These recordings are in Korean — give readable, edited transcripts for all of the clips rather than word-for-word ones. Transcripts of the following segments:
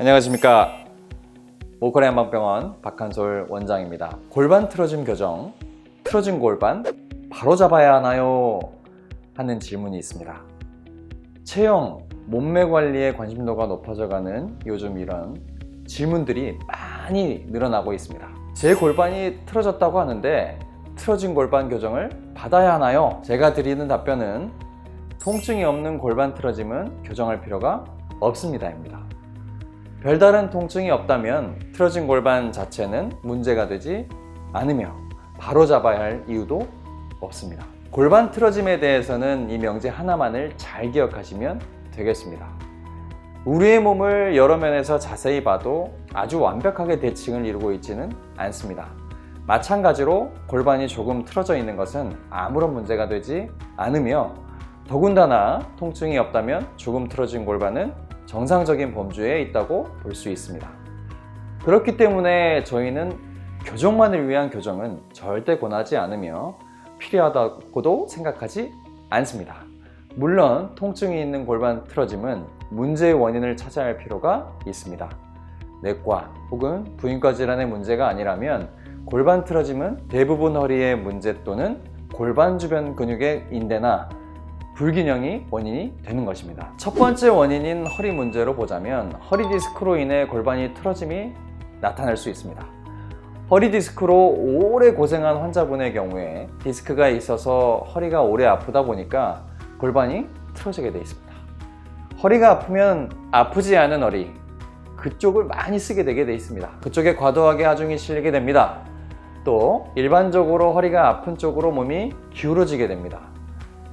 안녕하십니까. 모코리 한방병원 박한솔 원장입니다. 골반 틀어짐 교정, 틀어진 골반 바로 잡아야 하나요? 하는 질문이 있습니다. 체형, 몸매 관리에 관심도가 높아져가는 요즘 이런 질문들이 많이 늘어나고 있습니다. 제 골반이 틀어졌다고 하는데 틀어진 골반 교정을 받아야 하나요? 제가 드리는 답변은 통증이 없는 골반 틀어짐은 교정할 필요가 없습니다입니다. 별다른 통증이 없다면 틀어진 골반 자체는 문제가 되지 않으며 바로 잡아야 할 이유도 없습니다. 골반 틀어짐에 대해서는 이 명제 하나만을 잘 기억하시면 되겠습니다. 우리의 몸을 여러 면에서 자세히 봐도 아주 완벽하게 대칭을 이루고 있지는 않습니다. 마찬가지로 골반이 조금 틀어져 있는 것은 아무런 문제가 되지 않으며 더군다나 통증이 없다면 조금 틀어진 골반은 정상적인 범주에 있다고 볼 수 있습니다. 그렇기 때문에 저희는 교정만을 위한 교정은 절대 권하지 않으며 필요하다고도 생각하지 않습니다. 물론 통증이 있는 골반 틀어짐은 문제의 원인을 찾아야 할 필요가 있습니다. 내과 혹은 부인과 질환의 문제가 아니라면 골반 틀어짐은 대부분 허리의 문제 또는 골반 주변 근육의 인대나 불균형이 원인이 되는 것입니다. 첫 번째 원인인 허리 문제로 보자면 허리 디스크로 인해 골반이 틀어짐이 나타날 수 있습니다. 허리 디스크로 오래 고생한 환자분의 경우에 디스크가 있어서 허리가 오래 아프다 보니까 골반이 틀어지게 되어 있습니다. 허리가 아프면 아프지 않은 허리, 그쪽을 많이 쓰게 되게 되어 있습니다. 그쪽에 과도하게 하중이 실리게 됩니다. 또 일반적으로 허리가 아픈 쪽으로 몸이 기울어지게 됩니다.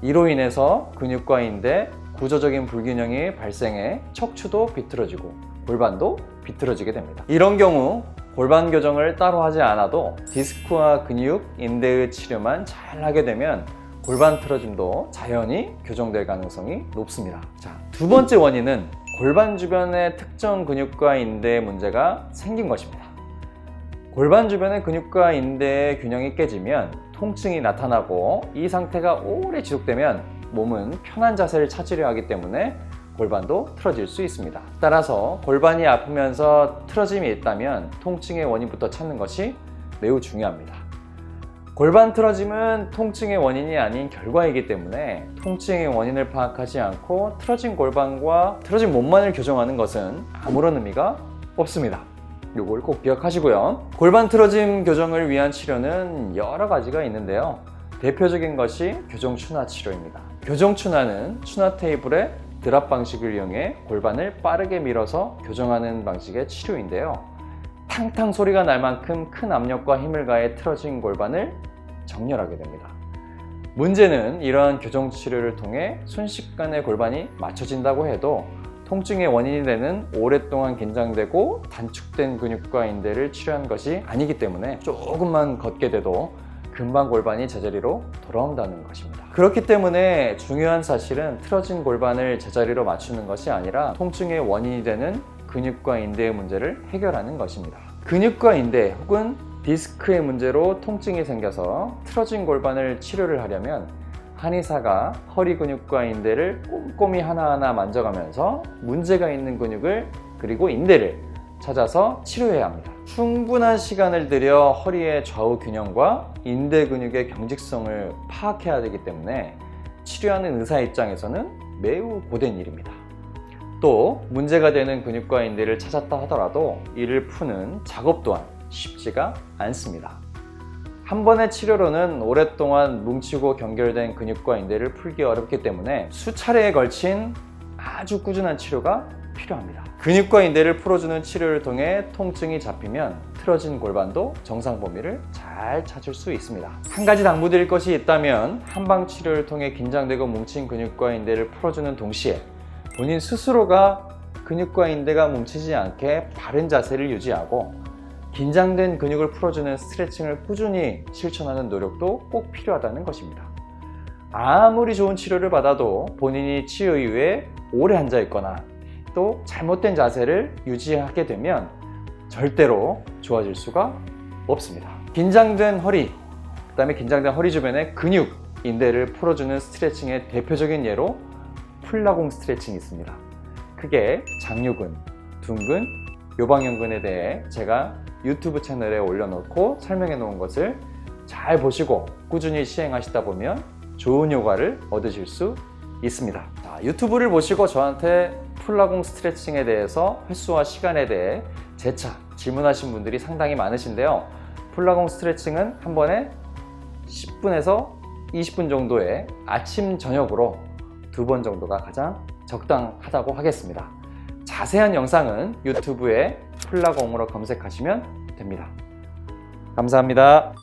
이로 인해서 근육과 인대, 구조적인 불균형이 발생해 척추도 비틀어지고 골반도 비틀어지게 됩니다. 이런 경우 골반 교정을 따로 하지 않아도 디스크와 근육, 인대의 치료만 잘 하게 되면 골반 틀어짐도 자연히 교정될 가능성이 높습니다. 자, 두 번째 원인은 골반 주변의 특정 근육과 인대의 문제가 생긴 것입니다. 골반 주변의 근육과 인대의 균형이 깨지면 통증이 나타나고 이 상태가 오래 지속되면 몸은 편한 자세를 찾으려 하기 때문에 골반도 틀어질 수 있습니다. 따라서 골반이 아프면서 틀어짐이 있다면 통증의 원인부터 찾는 것이 매우 중요합니다. 골반 틀어짐은 통증의 원인이 아닌 결과이기 때문에 통증의 원인을 파악하지 않고 틀어진 골반과 틀어진 몸만을 교정하는 것은 아무런 의미가 없습니다. 이걸 꼭 기억하시고요. 골반 틀어짐 교정을 위한 치료는 여러 가지가 있는데요. 대표적인 것이 교정 추나 치료입니다. 교정 추나는 추나 테이블의 드랍 방식을 이용해 골반을 빠르게 밀어서 교정하는 방식의 치료인데요. 탕탕 소리가 날 만큼 큰 압력과 힘을 가해 틀어진 골반을 정렬하게 됩니다. 문제는 이러한 교정 치료를 통해 순식간에 골반이 맞춰진다고 해도 통증의 원인이 되는 오랫동안 긴장되고 단축된 근육과 인대를 치료한 것이 아니기 때문에 조금만 걷게 돼도 금방 골반이 제자리로 돌아온다는 것입니다. 그렇기 때문에 중요한 사실은 틀어진 골반을 제자리로 맞추는 것이 아니라 통증의 원인이 되는 근육과 인대의 문제를 해결하는 것입니다. 근육과 인대 혹은 디스크의 문제로 통증이 생겨서 틀어진 골반을 치료를 하려면 한의사가 허리 근육과 인대를 꼼꼼히 하나하나 만져가면서 문제가 있는 근육을 그리고 인대를 찾아서 치료해야 합니다. 충분한 시간을 들여 허리의 좌우 균형과 인대 근육의 경직성을 파악해야 되기 때문에 치료하는 의사 입장에서는 매우 고된 일입니다. 또 문제가 되는 근육과 인대를 찾았다 하더라도 이를 푸는 작업 또한 쉽지가 않습니다. 한 번의 치료로는 오랫동안 뭉치고 경결된 근육과 인대를 풀기 어렵기 때문에 수차례에 걸친 아주 꾸준한 치료가 필요합니다. 근육과 인대를 풀어주는 치료를 통해 통증이 잡히면 틀어진 골반도 정상 범위를 잘 찾을 수 있습니다. 한 가지 당부드릴 것이 있다면 한방 치료를 통해 긴장되고 뭉친 근육과 인대를 풀어주는 동시에 본인 스스로가 근육과 인대가 뭉치지 않게 바른 자세를 유지하고 긴장된 근육을 풀어주는 스트레칭을 꾸준히 실천하는 노력도 꼭 필요하다는 것입니다. 아무리 좋은 치료를 받아도 본인이 치료 이후에 오래 앉아 있거나 또 잘못된 자세를 유지하게 되면 절대로 좋아질 수가 없습니다. 긴장된 허리, 그다음에 긴장된 허리 주변의 근육, 인대를 풀어주는 스트레칭의 대표적인 예로 풀라공 스트레칭이 있습니다. 크게 장요근, 둔근, 요방연근에 대해 제가 유튜브 채널에 올려놓고 설명해 놓은 것을 잘 보시고 꾸준히 시행하시다 보면 좋은 효과를 얻으실 수 있습니다. 자, 유튜브를 보시고 저한테 폴라공 스트레칭에 대해서 횟수와 시간에 대해 재차 질문하신 분들이 상당히 많으신데요. 폴라공 스트레칭은 한 번에 10분에서 20분 정도의 아침 저녁으로 2번 정도가 가장 적당하다고 하겠습니다. 자세한 영상은 유튜브에 폴라공으로 검색하시면 됩니다. 감사합니다.